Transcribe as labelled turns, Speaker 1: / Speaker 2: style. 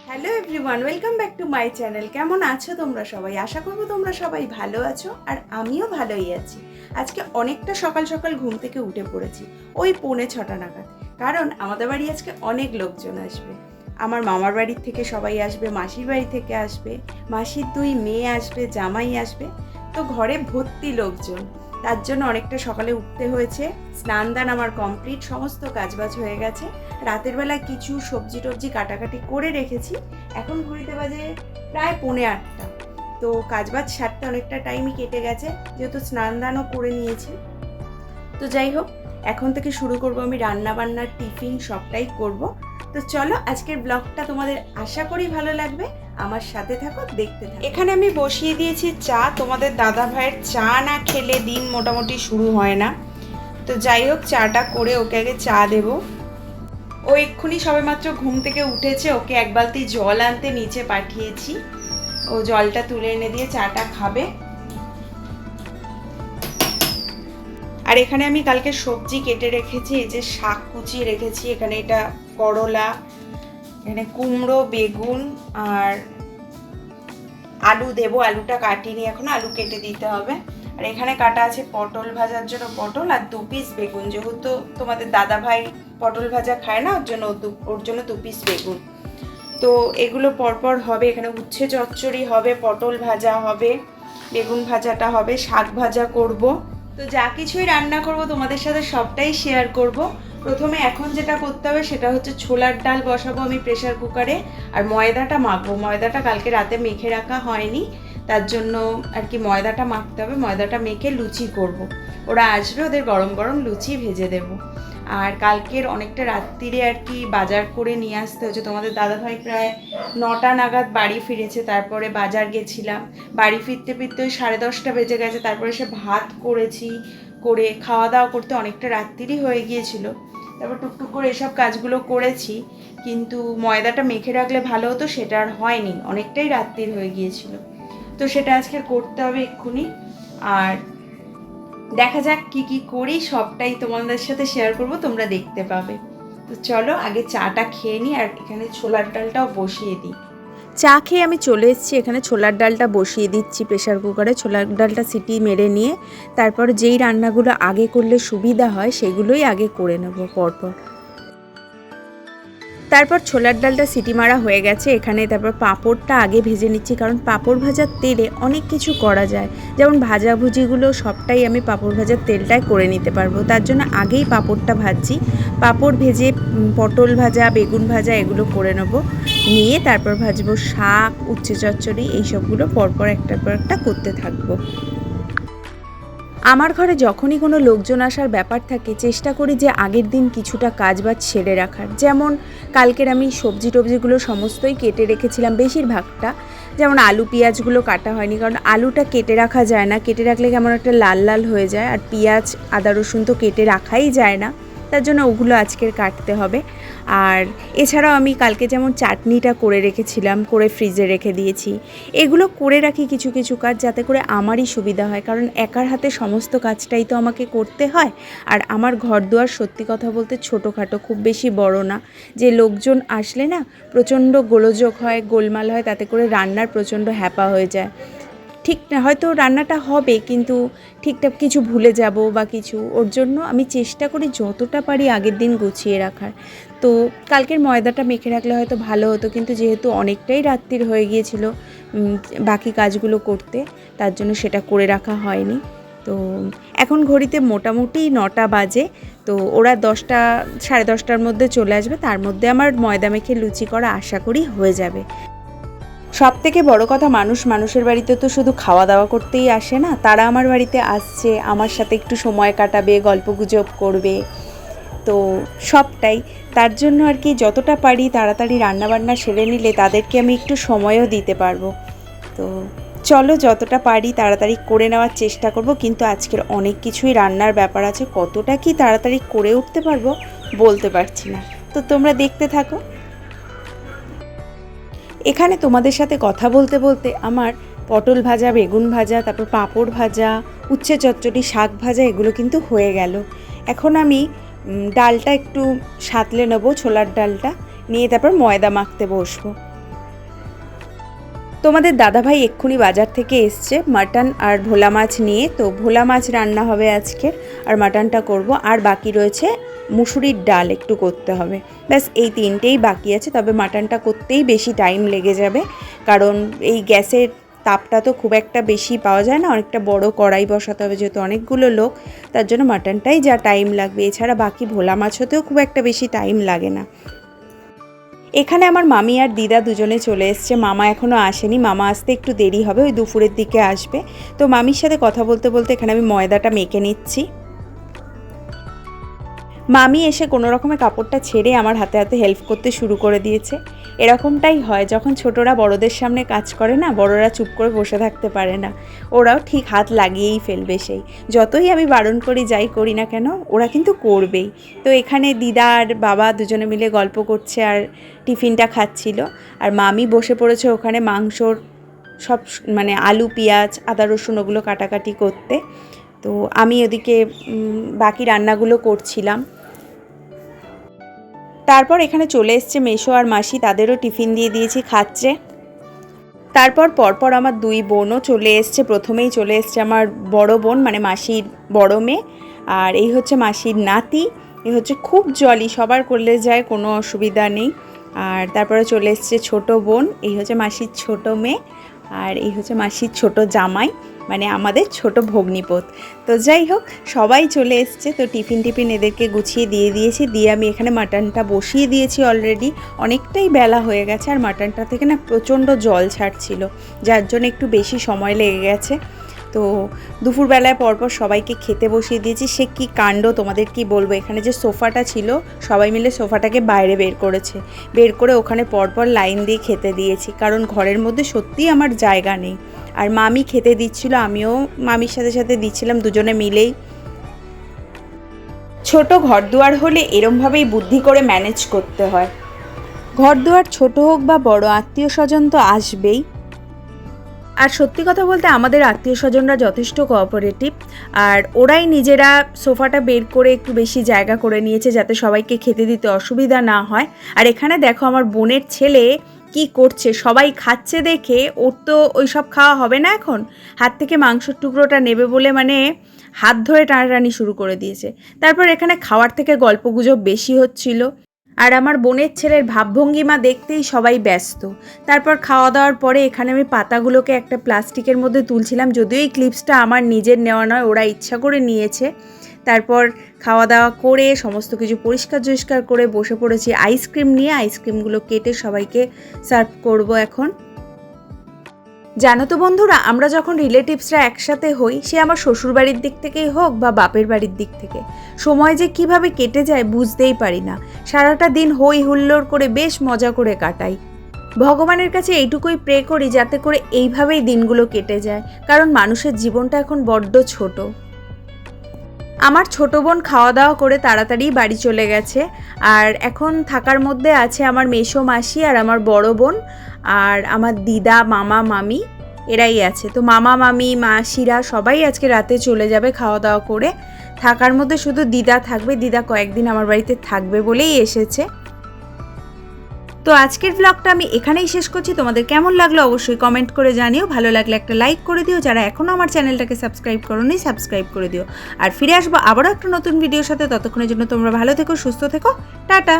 Speaker 1: Hello everyone, welcome back to my channel. কেমন আছো তোমরা সবাই? আশা করবো তোমরা সবাই ভালো আছো, আর আমিও ভালোই আছি। আজকে অনেকটা সকাল সকাল ঘুম থেকে উঠে পড়েছি, ওই 6:45 নাগাদ। কারণ আমাদের বাড়ি আজকে অনেক লোকজন আসবে। আমার মামার বাড়ির থেকে সবাই আসবে, মাসির বাড়ি থেকে আসবে, মাসির 2 মেয়ে আসবে, জামাই আসবে। তো ঘরে ভর্তি লোকজন, তার জন্য অনেকটা সকালে উঠতে হয়েছে। স্নান দান আমার কমপ্লিট, সমস্ত কাজবাজ হয়ে গেছে। রাতের বেলা কিছু সবজি টবজি কাটাকাটি করে রেখেছি। এখন ঘড়িতে বাজে প্রায় 7:45। তো কাজবাজ সারতে অনেকটা টাইমই কেটে গেছে, যেহেতু স্নান দানও করে নিয়েছি। তো যাই হোক, এখন থেকে শুরু করব আমি রান্না বান্নার, টিফিন সবটাই করব। তো চলো, আজকের ব্লগটা তোমাদের আশা করি ভালো লাগবে। আমার সাথে থাকো, দেখতে থাকো। এখানে আমি বসিয়ে দিয়েছি চা। তোমাদের দাদা ভাইয়ের চা না খেলে দিন মোটামুটি শুরু হয় না। তো যাই হোক, চাটা করে ওকে আগে চা দেবো। ও এক্ষুনি সবেমাত্র ঘুম থেকে উঠেছে, ওকে এক বালতি জল আনতে নিচে পাঠিয়েছি। ও জলটা তুলে এনে দিয়ে চাটা খাবে। আর এখানে আমি কালকে সবজি কেটে রেখেছি, এই যে শাক কুচিয়ে রেখেছি। এখানে এটা করলা, এখানে কুমড়ো, বেগুন আর আলু দেবো। আলুটা কাটিনি এখনো, আলু কেটে দিতে হবে। আর এখানে কাটা আছে পটল ভাজার জন্য পটল, আর 2 পিস বেগুন। যেহেতু তোমাদের দাদা ভাই পটল ভাজা খায় না, ওর জন্য 2 পিস বেগুন। তো এগুলো পরপর হবে। এখানে উচ্ছে চচ্চড়ি হবে, পটল ভাজা হবে, বেগুন ভাজাটা হবে, শাক ভাজা করব। তো যা কিছুই রান্না করব তোমাদের সাথে সবটাই শেয়ার করব। প্রথমে এখন যেটা করতে হবে সেটা হচ্ছে ছোলার ডাল বসাবো আমি প্রেসার কুকারে, আর ময়দাটা মাখবো। ময়দাটা কালকে রাতে মেখে রাখা হয়নি, তার জন্য আর কি ময়দাটা মাখতে হবে। ময়দাটা মেখে লুচি করব। ওরা আসবে, ওদের গরম গরম লুচি ভেজে দেবো। আর কালকের অনেকটা রাত্রিরে আর কি বাজার করে নিয়ে আসতে হচ্ছে। তোমাদের দাদাভাই প্রায় 9টা নাগাদ বাড়ি ফিরেছে, তারপরে বাজার গেছিলাম। বাড়ি ফিরতে ফিরতে ওই 10:30 বেজে গেছে। তারপরে সে ভাত করেছি, করে খাওয়া দাওয়া করতে অনেকটা রাত্রি হয়ে গিয়েছিল। তারপর টুকটুক করে এসব কাজগুলো করেছি, কিন্তু ময়দাটা মেখে রাখলে ভালো হতো, সেটা আর হয়নি, অনেকটাই রাত্রির হয়ে গিয়েছিল। তো সেটা আজকে করতে হবে এক্ষুনি। আর দেখা যাক কি কি করি, সবটাই তোমাদের সাথে শেয়ার করব, তোমরা দেখতে পাবে। তো চলো আগে চাটা খেয়ে নিই, আর এখানে ছোলার ডালটাও বসিয়ে দিই। চা খেয়ে আমি চলে এসেছি, এখানে ছোলার ডালটা বসিয়ে দিচ্ছি প্রেসার কুকারে। ছোলার ডালটা সিটি মেরে নিয়ে তারপর যেই রান্নাগুলো আগে করলে সুবিধা হয় সেগুলোই আগে করে নেব পরপর। তারপর ছোলার ডালটা সিটি মারা হয়ে গেছে। এখানে তারপর পাঁপড়টা আগে ভেজে নিচ্ছি, কারণ পাঁপড় ভাজার তেলে অনেক কিছু করা যায়। যেমন ভাজাভুজিগুলো সবটাই আমি পাঁপড় ভাজার তেলটায় করে নিতে পারবো, তার জন্য আগেই পাঁপড়টা ভাজছি। পাঁপড় ভেজে পটল ভাজা, বেগুন ভাজা এগুলো করে নেব, নিয়ে তারপর ভাজবো শাক, উচ্ছে চচ্চড়ি, এইসবগুলো পরপর একটার পর একটা করতে থাকবো। আমার ঘরে যখনই কোনো লোকজন আসার ব্যাপার থাকে, চেষ্টা করি যে আগের দিন কিছুটা কাজবাজ সেরে রাখার। যেমন কালকের আমি সবজি টবজিগুলো সমস্তই কেটে রেখেছিলাম, বেশিরভাগটা। যেমন আলু পেঁয়াজগুলো কাটা হয়নি, কারণ আলুটা কেটে রাখা যায় না, কেটে রাখলে কেমন একটা লাল লাল হয়ে যায়। আর পেঁয়াজ আদা রসুন তো কেটে রাখাই যায় না, তার জন্য ওগুলো আজকের কাটতে হবে। আর এছাড়াও আমি কালকে যেমন চাটনিটা করে রেখেছিলাম, করে ফ্রিজে রেখে দিয়েছি। এগুলো করে রাখি কিছু কিছু কাজ, যাতে করে আমারই সুবিধা হয়, কারণ একার হাতে সমস্ত কাজটাই তো আমাকে করতে হয়। আর আমার ঘরদুয়ার সত্যি কথা বলতে ছোটোখাটো, খুব বেশি বড় না। যে লোকজন আসলে না প্রচণ্ড গোলযোগ হয়, গোলমাল হয়, তাতে করে রান্নার প্রচণ্ড হ্যাপা হয়ে যায়। ঠিক না, হয়তো রান্নাটা হবে কিন্তু ঠিকঠাক কিছু ভুলে যাব বা কিছু, ওর জন্য আমি চেষ্টা করি যতটা পারি আগের দিন গুছিয়ে রাখার। তো কালকের ময়দাটা মেখে রাখলে হয়তো ভালো হতো, কিন্তু যেহেতু অনেকটাই রাত্রির হয়ে গিয়েছিল বাকি কাজগুলো করতে, তার জন্য সেটা করে রাখা হয়নি। তো এখন ঘড়িতে মোটামুটি 9টা বাজে। তো ওরা 10টা, 10:30টার মধ্যে চলে আসবে, তার মধ্যে আমার ময়দা মেখে লুচি করা আশা করি হয়ে যাবে। সবথেকে বড় কথা, মানুষের বাড়িতে তো শুধু খাওয়া দাওয়া করতেই আসে না, তারা আমার বাড়িতে আসছে, আমার সাথে একটু সময় কাটাবে, গল্পগুজব করবে। তো সবটাই, তার জন্য আর কি যতটা পারি তাড়াতাড়ি রান্নাবান্না সেরে নিলে তাদেরকে আমি একটু সময়ও দিতে পারবো। তো চলো, যতটা পারি তাড়াতাড়ি করে নেওয়ার চেষ্টা করব, কিন্তু আজকের অনেক কিছুই রান্নার ব্যাপার আছে, কতটা কি তাড়াতাড়ি করে উঠতে পারবো বলতে পারছি না। তো তোমরা দেখতে থাকো। এখানে তোমাদের সাথে কথা বলতে বলতে আমার পটল ভাজা, বেগুন ভাজা, তারপর পাঁপড় ভাজা, উচ্ছে চচ্চড়ি, শাক ভাজা এগুলো কিন্তু হয়ে গেল। এখন আমি ডালটা একটু সাঁতলে নেবো, ছোলার ডালটা নিয়ে তারপর ময়দা মাখতে বসবো। তোমাদের দাদাভাই এক্ষুনি বাজার থেকে এসছে মাটন আর ভোলা মাছ নিয়ে। তো ভোলা মাছ রান্না হবে আজকের, আর মাটনটা করব, আর বাকি রয়েছে মুসুরির ডাল একটু করতে হবে। ব্যাস এই তিনটেই বাকি আছে। তবে মাটনটা করতেই বেশি টাইম লেগে যাবে, কারণ এই গ্যাসের তাপটা তো খুব একটা বেশি পাওয়া যায় না, অনেকটা বড় কড়াই বসাতে হবে যেহেতু অনেকগুলো লোক, তার জন্য মাটনটাই যা টাইম লাগবে। এছাড়া বাকি ভোলা মাছ হতেও খুব একটা বেশি টাইম লাগে না। এখানে আমার মামি আর দিদা দুজনে চলে এসছে, মামা এখনও আসেনি, মামা আসতে একটু দেরি হবে, ওই দুপুরের দিকে আসবে। তো মামির সাথে কথা বলতে বলতে এখানে আমি ময়দাটা মেখে নিচ্ছি। মামি এসে কোনো রকমে কাপড়টা ছেড়ে আমার হাতে হাতে হেল্প করতে শুরু করে দিয়েছে। এরকমটাই হয় যখন ছোটরা বড়দের সামনে কাজ করে না, বড়রা চুপ করে বসে থাকতে পারে না, ওরাও ঠিক হাত লাগিয়েই ফেলবে। সেই যতই আমি বারণ করি যাই করি না কেন, ওরা কিন্তু করবেই। তো এখানে দিদা আর বাবা দুজনে মিলে গল্প করছে আর টিফিনটা খাচ্ছিল, আর মামি বসে পড়েছে ওখানে মাংসর সব মানে আলু পেঁয়াজ আদা রসুন ওগুলো কাটাকাটি করতে। তো আমি ওদিকে বাকি রান্নাগুলো করছিলাম। তারপর এখানে চলে এসছে মেসো আর মাসি, তাদেরও টিফিন দিয়ে দিয়েছি, খাচ্ছে। তারপর পরপর আমার দুই বোনও চলে এসছে। প্রথমেই চলে এসছে আমার বড় বোন, মানে মাসির বড় মেয়ে, আর এই হচ্ছে মাসির নাতি। এই হচ্ছে খুব জলি, সবার করলে যায়, কোনো অসুবিধা নেই। আর তারপরে চলে এসছে ছোট বোন, এই হচ্ছে মাসির ছোট মেয়ে, আর এই হচ্ছে মাসির ছোট জামাই, মানে আমাদের ছোট ভগ্নিপত। তো যাই হোক, সবাই চলে এসছে। তো টিফিন এদেরকে গুছিয়ে দিয়ে দিয়েছি, দিয়ে আমি এখানে মাটনটা বসিয়ে দিয়েছি অলরেডি। অনেকটাই বেলা হয়ে গেছে, আর মাটনটা থেকে না প্রচণ্ড জল ছাড়ছিল, যার জন্য একটু বেশি সময় লেগে গেছে। তো দুপুরবেলায় পরপর সবাইকে খেতে বসিয়ে দিয়েছি। সে কি কাণ্ড, তোমাদের কি বলবো। এখানে যে সোফাটা ছিল, সবাই মিলে সোফাটাকে বাইরে বের করেছে, বের করে ওখানে পরপর লাইন দিয়ে খেতে দিয়েছি, কারণ ঘরের মধ্যে সত্যিই আমার জায়গা নেই। আর মামি খেতে দিচ্ছিল, আমিও মামির সাথে সাথে দিচ্ছিলাম, দুজনে মিলেই। ছোট ঘরদুয়ার হলে এরমভাবেই বুদ্ধি করে ম্যানেজ করতে হয়। ঘরদুয়ার ছোট হোক বা বড়, আত্মীয় স্বজন তো আসবেই। আর সত্যি কথা বলতে আমাদের আত্মীয় স্বজনরা যথেষ্ট কোঅপারেটিভ, আর ওরাই নিজেরা সোফাটা বের করে একটু বেশি জায়গা করে নিয়েছে যাতে সবাইকে খেতে দিতে অসুবিধা না হয়। আর এখানে দেখো আমার বোনের ছেলে কি করছে, সবাই খাচ্ছে দেখে ওর তো ওই সব খাওয়া হবে না, এখন হাত থেকে মাংসের টুকরোটা নেবে বলে মানে হাত ধরে টানাটানি শুরু করে দিয়েছে। তারপর এখানে খাওয়ার থেকে গল্পগুজব বেশি হচ্ছিল, আর আমার বোনের ছেলের ভাবভঙ্গিমা দেখতেই সবাই ব্যস্ত। তারপর খাওয়া দাওয়ার পরে এখানে আমি পাতাগুলোকে একটা প্লাস্টিকের মধ্যে তুলছিলাম, যদিও এই ক্লিপসটা আমার নিজের নেওয়া নয়, ওরা ইচ্ছা করে নিয়েছে। তারপর খাওয়া দাওয়া করে সমস্ত কিছু পরিষ্কার করে বসে পড়েছি আইসক্রিম নিয়ে। আইসক্রিমগুলো কেটে সবাইকে সার্ভ করব এখন। জানো তো বন্ধুরা, আমরা যখন রিলেটিভসরা একসাথে হই, সে আমার শ্বশুরবাড়ির দিক থেকেই হোক বা বাপের বাড়ির দিক থেকে, সময় যে কিভাবে কেটে যায় বুঝতেই পারি না। সারাটা দিন হই হুল্লোড় করে বেশ মজা করে কাটাই। ভগবানের কাছে এইটুকুই প্রে করি যাতে করে এইভাবেই দিনগুলো কেটে যায়, কারণ মানুষের জীবনটা এখন বড্ড ছোট। আমার ছোট বোন খাওয়া দাওয়া করে তাড়াতাড়ি বাড়ি চলে গেছে, আর এখন থাকার মধ্যে আছে আমার মেসো মাসি আর আমার বড় বোন আর আমার দিদা মামা মামি, এরাই আছে। তো মামা মামি মাসিরা সবাই আজকে রাতে চলে যাবে খাওয়া দাওয়া করে। থাকার মধ্যে শুধু দিদা থাকবে, দিদা কয়েকদিন আমার বাড়িতে থাকবে বলেই এসেছে। তো আজকের ব্লগটা আমি এখানেই শেষ করছি। তোমাদের কেমন লাগলো অবশ্যই কমেন্ট করে জানিও, ভালো লাগলে একটা লাইক করে দিও, যারা এখনও আমার চ্যানেলটাকে সাবস্ক্রাইব করোনি সাবস্ক্রাইব করে দিও। আর ফিরে আসবো আবারও একটা নতুন ভিডিওর সাথে, ততক্ষণের জন্য তোমরা ভালো থেকো, সুস্থ থেকো, টাটা।